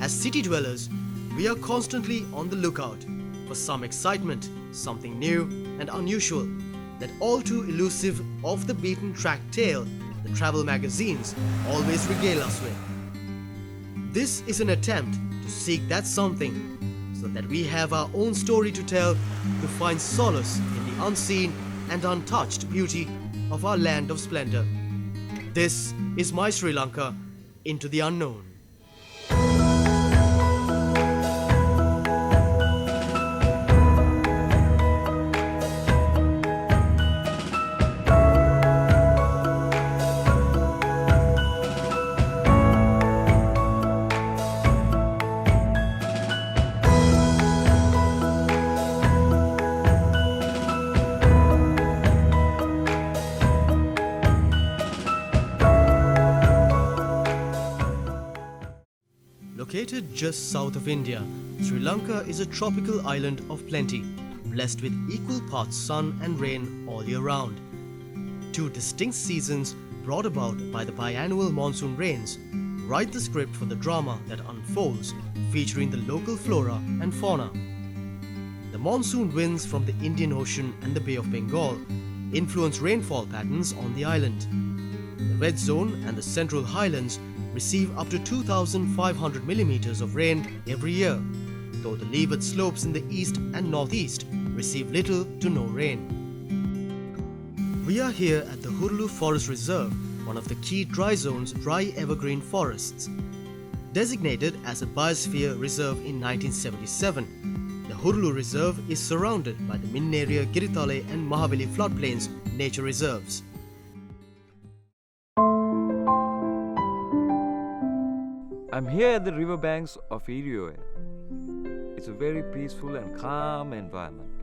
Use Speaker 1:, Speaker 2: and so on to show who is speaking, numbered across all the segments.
Speaker 1: As city dwellers, we are constantly on the lookout for some excitement, something new and unusual, that all too elusive off the beaten track tale the travel magazines always regale us with. This is an attempt to seek that something so that we have our own story to tell, to find solace in the unseen and untouched beauty of our land of splendor. This is my Sri Lanka into the unknown. Located just south of India, Sri Lanka is a tropical island of plenty, blessed with equal parts sun and rain all year round. Two distinct seasons brought about by the biannual monsoon rains write the script for the drama that unfolds, featuring the local flora and fauna. The monsoon winds from the Indian Ocean and the Bay of Bengal influence rainfall patterns on the island. The red zone and the central highlands receive up to 2,500 millimeters of rain every year, though the leeward slopes in the east and northeast receive little to no rain. We are here at the Hurulu Forest Reserve, one of the key dry zone's dry evergreen forests. Designated as a biosphere reserve in 1977, the Hurulu Reserve is surrounded by the Minneria, Giritale and Mahaveli floodplains nature reserves.
Speaker 2: I'm here at the riverbanks of Irioya. It's a very peaceful and calm environment.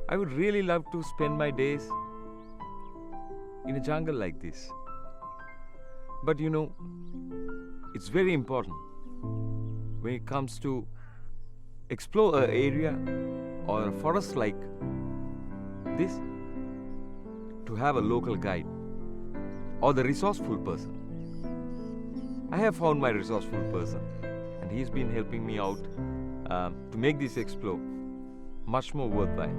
Speaker 2: I would really love to spend my days in a jungle like this. But you know, it's very important when it comes to explore an area or a forest like this to have a local guide or the resourceful person. I have found my resourceful person and he's been helping me out to make this explore much more worthwhile.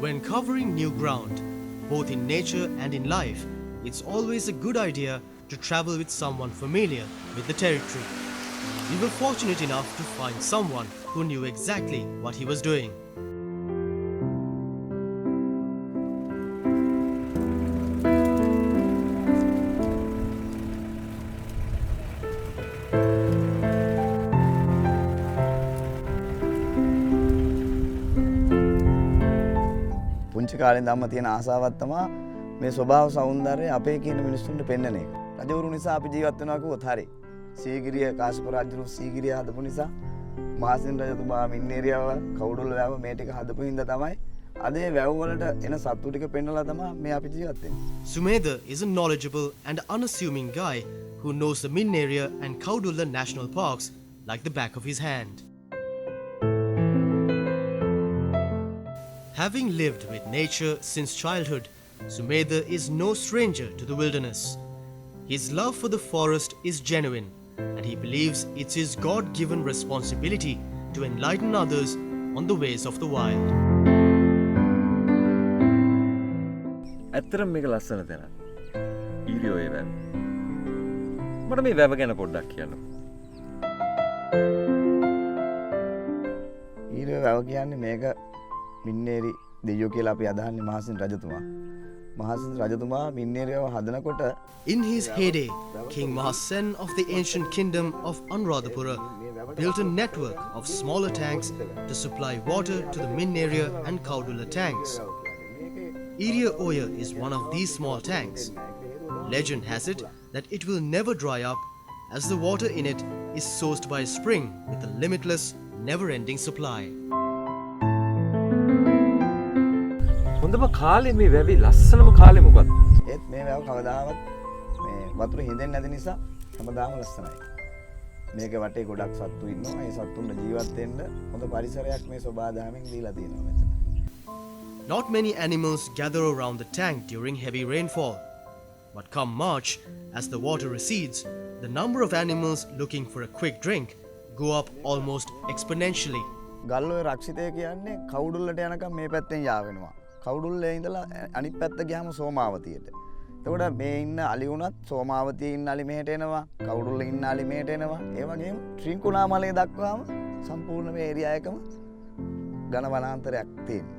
Speaker 1: When covering new ground, both in nature and in life, it's always a good idea to travel with someone familiar with the territory. We were fortunate enough to find someone who knew exactly what he was doing.
Speaker 3: පුංචි කාලෙන් ධම්ම තියෙන ආසාවක් තමයි මේ ස්වභාව සෞන්දර්යය අපේ කියන මිනිස්සුන්ට පෙන්වන එක. රජවරු නිසා අපි ජීවත් වෙනවා කිව්වොත් හරි. සීගිරිය කාශ්‍යප රජු සීගිරිය හදපු නිසා මහසෙන් රජතුමා මින්නේරියාව කවුඩුල්ල වැව මේ ටික හදපු හින්දා තමයි අද ඒ වැව වලට එන සත්තු ටික පෙන්නලා තමයි මේ අපි ජීවත් වෙන්නේ.
Speaker 1: Sumedha is a knowledgeable and unassuming guy who knows the Minneria and Kaudulla national parks like the back of his hand. Having lived with nature since childhood, Sumedha is no stranger to the wilderness. His love for the forest is genuine, and he believes it's his God-given responsibility to enlighten others on the ways of the wild.
Speaker 2: ඇත්තටම මේක ලස්සන තැනක්. ඊරියෝයේ වැව. මට මේ වැව ගැන පොඩ්ඩක් කියන්න.
Speaker 3: ඊරියෝ වැව කියන්නේ මේක මින්නේරි දෙවියෝ කියලා අපි අදහන්නේ මහසෙන් රජතුමා. මහසෙන් රජතුමා මින්නේරියව හදනකොට
Speaker 1: In his heyday, King Mahasen of the ancient kingdom of Anuradhapura built a network of smaller tanks to supply water to the Minneria and Kaudulla tanks. Iria Oya is one of these small tanks. Legend has it that it will never dry up as the water in it is sourced by a spring with a limitless, never-ending supply.
Speaker 2: හොඳම කාලේ මේ වැවේ ලස්සනම කාලේ මොකක්ද?
Speaker 3: ඒත් මේ වැව කවදාවත් මේ වතුර හින්දෙන්නේ නැති නිසා හැමදාම ලස්සනයි. මේකේ වටේ ගොඩක් සත්තු ඉන්නවා. ඒ සත්තුන්ට ජීවත් වෙන්න හොඳ පරිසරයක් මේ සෝබාදාමෙන් දීලා තියෙනවා මෙතන.
Speaker 1: Not many animals gather around the tank during heavy rainfall. But come March, as the water recedes, the number of animals looking for a quick drink go up almost exponentially.
Speaker 3: ගල්ලොය රක්ෂිතය කියන්නේ කවුඩුල්ලට යනකම් මේ පැත්තෙන් යාවෙනවා. කවුඩුල්ලේ ඉඳලා අනිත් පැත්ත ගියාම සෝමාවතියට. එතකොට මේ ඉන්න අලි වුණත් සෝමාවතියේ ඉන්න අලි මෙහෙට එනවා, කවුඩුල්ලේ ඉන්න අලි මෙහෙට එනවා. ඒ වගේම ත්‍රිකුණාමලය දක්වාම සම්පූර්ණ මේ ඒරියා එකම ඝන වනාන්තරයක් තියෙනවා.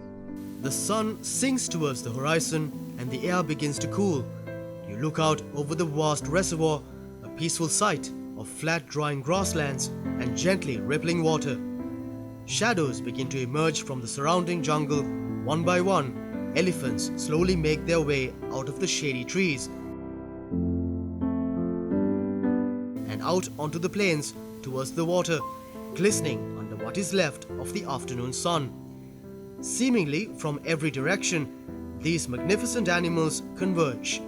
Speaker 1: The sun sinks towards the horizon and the air begins to cool. You look out over the vast reservoir, a peaceful sight of flat drying grasslands and gently rippling water. Shadows begin to emerge from the surrounding jungle. One by one, elephants slowly make their way out of the shady trees and out onto the plains towards the water, glistening under what is left of the afternoon sun. Seemingly from every direction, these magnificent animals converge.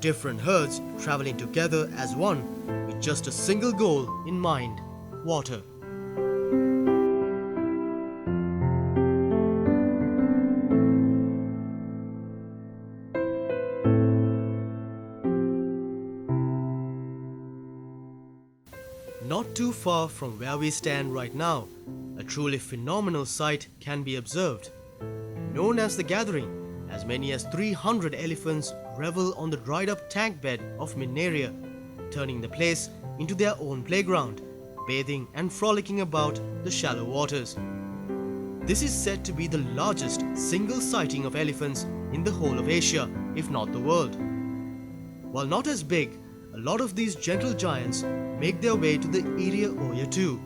Speaker 1: Different herds traveling together as one with just a single goal in mind: water. Not too far from where we stand right now, a truly phenomenal sight can be observed. Known as the Gathering, as many as 300 elephants revel on the dried up tank bed of Mineria, turning the place into their own playground, bathing and frolicking about the shallow waters. This is said to be the largest single sighting of elephants in the whole of Asia, if not the world. While not as big, a lot of these gentle giants make their way to the area area too.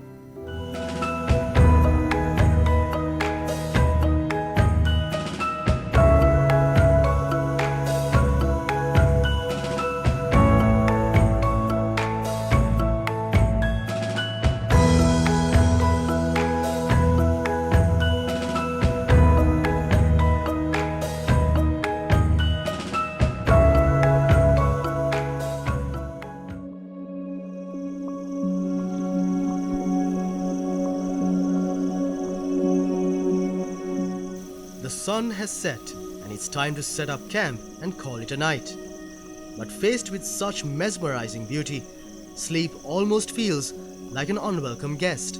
Speaker 1: The sun has set and it's time to set up camp and call it a night. But faced with such mesmerizing beauty, sleep almost feels like an unwelcome guest.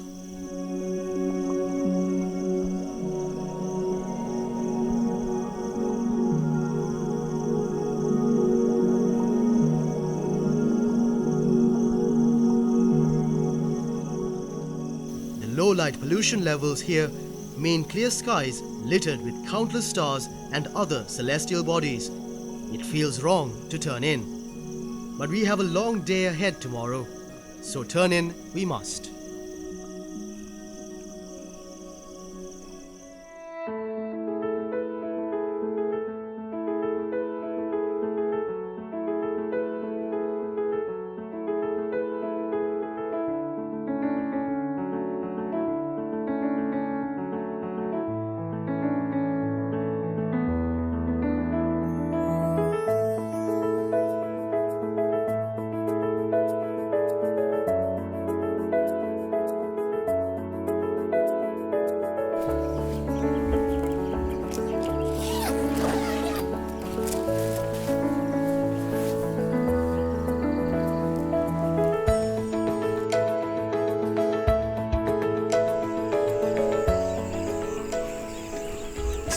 Speaker 1: The low light pollution levels here mean clear skies littered with countless stars and other celestial bodies. It feels wrong to turn in. But we have a long day ahead tomorrow, so turn in we must.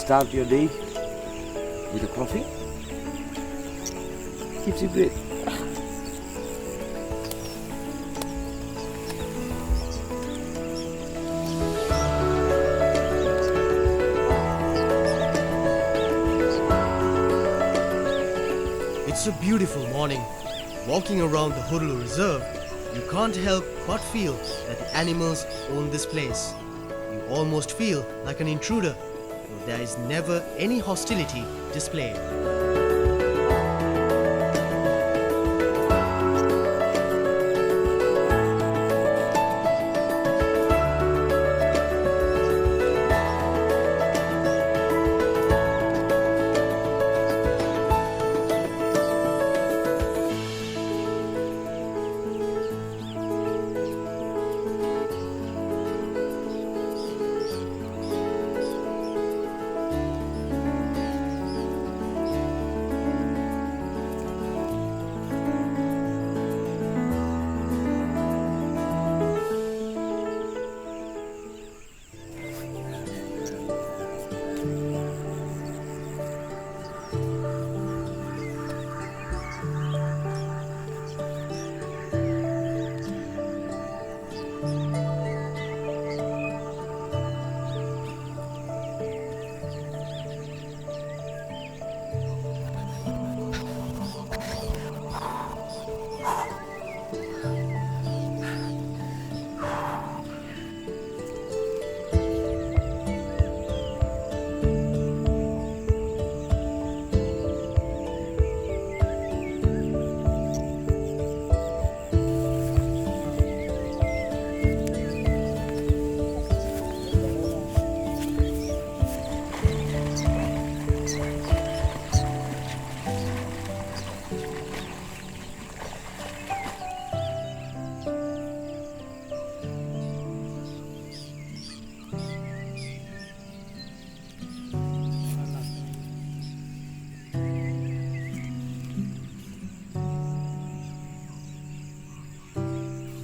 Speaker 2: Start your day with a coffee. Keeps you great.
Speaker 1: It's a beautiful morning. Walking around the Hurulu Reserve, you can't help but feel that the animals own this place. You almost feel like an intruder, though there is never any hostility displayed.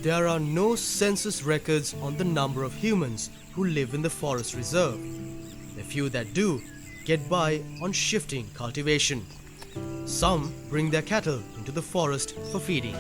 Speaker 1: There are no census records on the number of humans who live in the forest reserve. The few that do get by on shifting cultivation. Some bring their cattle into the forest for feeding.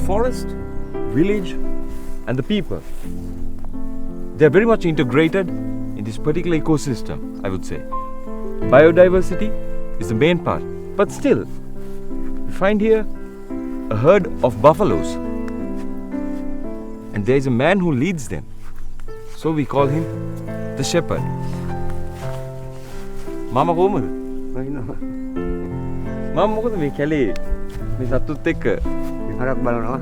Speaker 2: Forest, village, and the people. They are very much integrated in this particular ecosystem, I would say. Biodiversity is the main part, but still, we find here a herd of buffaloes, and there is a man who leads them. So we call him the shepherd. Mama කොහමද? මම මොකද මේ කැලේ මේ සතුත් එක්ක
Speaker 4: හරක් බලනවා.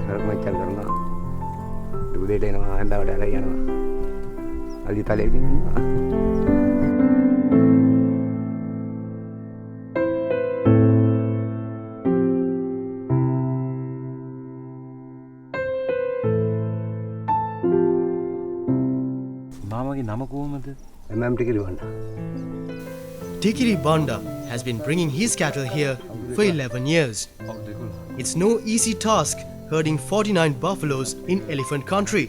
Speaker 4: හරක් මච්චල් කරනවා. දුදේට එනවා හන්දාවට ඇරලා යනවා. අලි තලේ ඉන්නවා.
Speaker 2: මාමගේ නම කොහමද?
Speaker 4: එම්එම් ටිකලි වන්න.
Speaker 1: Tikiri Banda has been bringing his cattle here for 11 years. It's no easy task herding 49 buffaloes in elephant country.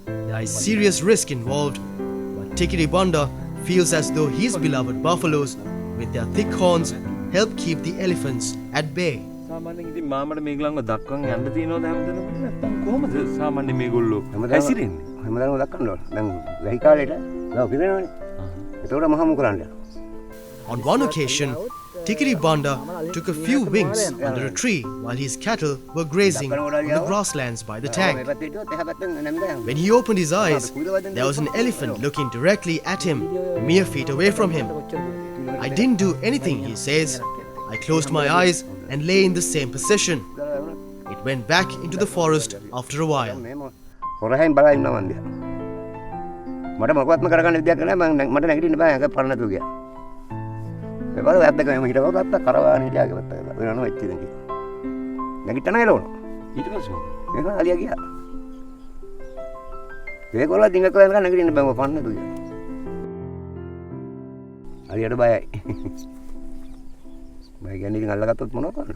Speaker 1: There is serious risk involved, but Tikiri Banda feels as though his beloved buffaloes, with their thick horns, help keep the elephants at bay.
Speaker 2: සාමාන්‍යයෙන් ඉතින් මාමඩ මේගොල්ලන්ව දක්වන්න යන්න තියෙනවද හැමදේම නැත්නම් කොහමද සාමාන්‍ය මේගොල්ලෝ හැසිරෙන්නේ?
Speaker 4: හැමදාම දක්වන්න ඕන. දැන් ගහි කාලේට ගාව පිරෙනවනේ. ඒතකොට මහමු කරන්න.
Speaker 1: On one occasion, Tikiri Banda took a few winks under a tree while his cattle were grazing on the grasslands by the tank. When he opened his eyes, there was an elephant looking directly at him, mere feet away from him. I didn't do anything, he says. I closed my eyes and lay in the same position. It went back into the forest after a while.
Speaker 4: හොරහෙන් බලා ඉන්නවා මන්ද. මට මොකවත්ම කරගන්න විදියක් නැහැ. මට නැගිටින්න බෑ. ඒක පරණ තු ගියා. ඒ බල වැද්දක මම හිටවුවා ගත්තා කරවාගෙන හිටියාගේ වැත්ත. වෙනවන වෙච්ච ඉතින් කිව්වා. නැගිට්ටන එළවන. ඊට පස්සේ ඒක අලියා ගියා. ඒගොල්ලෝ දිනක වෙනකන් නැගිටින්න බෑ. පරණ තු ගියා. අලියට බයයි. බය කියන්නේ ඉතින් අල්ලගත්තොත් මොනව කරන්නද?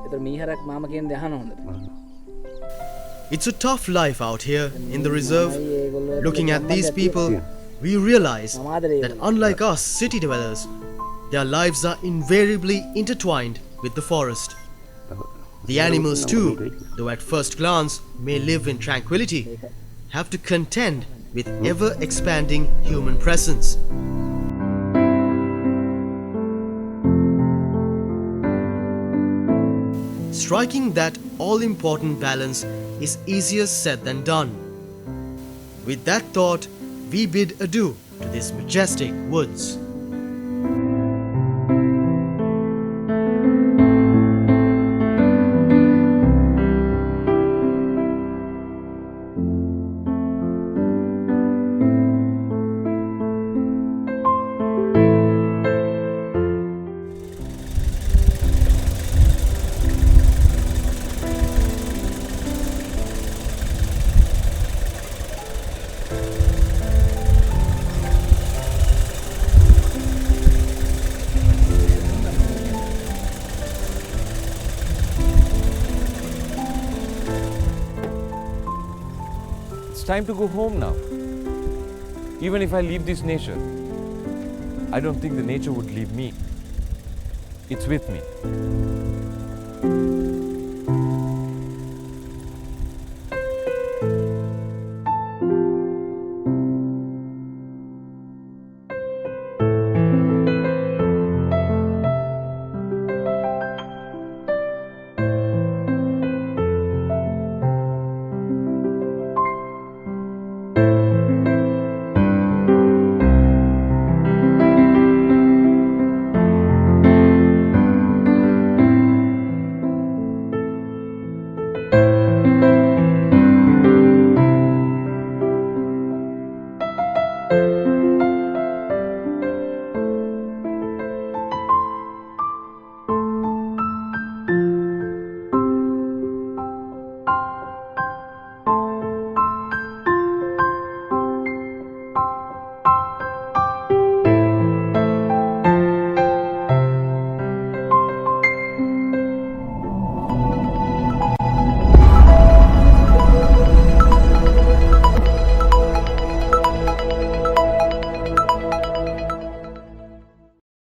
Speaker 5: ඒතර මීහරක් මාම කියන්නේ අහන හොඳට.
Speaker 1: It's a tough life out here in the reserve. Looking at these people, we realize that unlike us city dwellers, their lives are invariably intertwined with the forest. The animals too, though at first glance may live in tranquility, have to contend with ever-expanding human presence. Striking that all-important balance is easier said than done. With that thought, we bid adieu to these majestic woods.
Speaker 2: time to go home now. Even if I leave this nature, I don't think the nature would leave me. It's with me.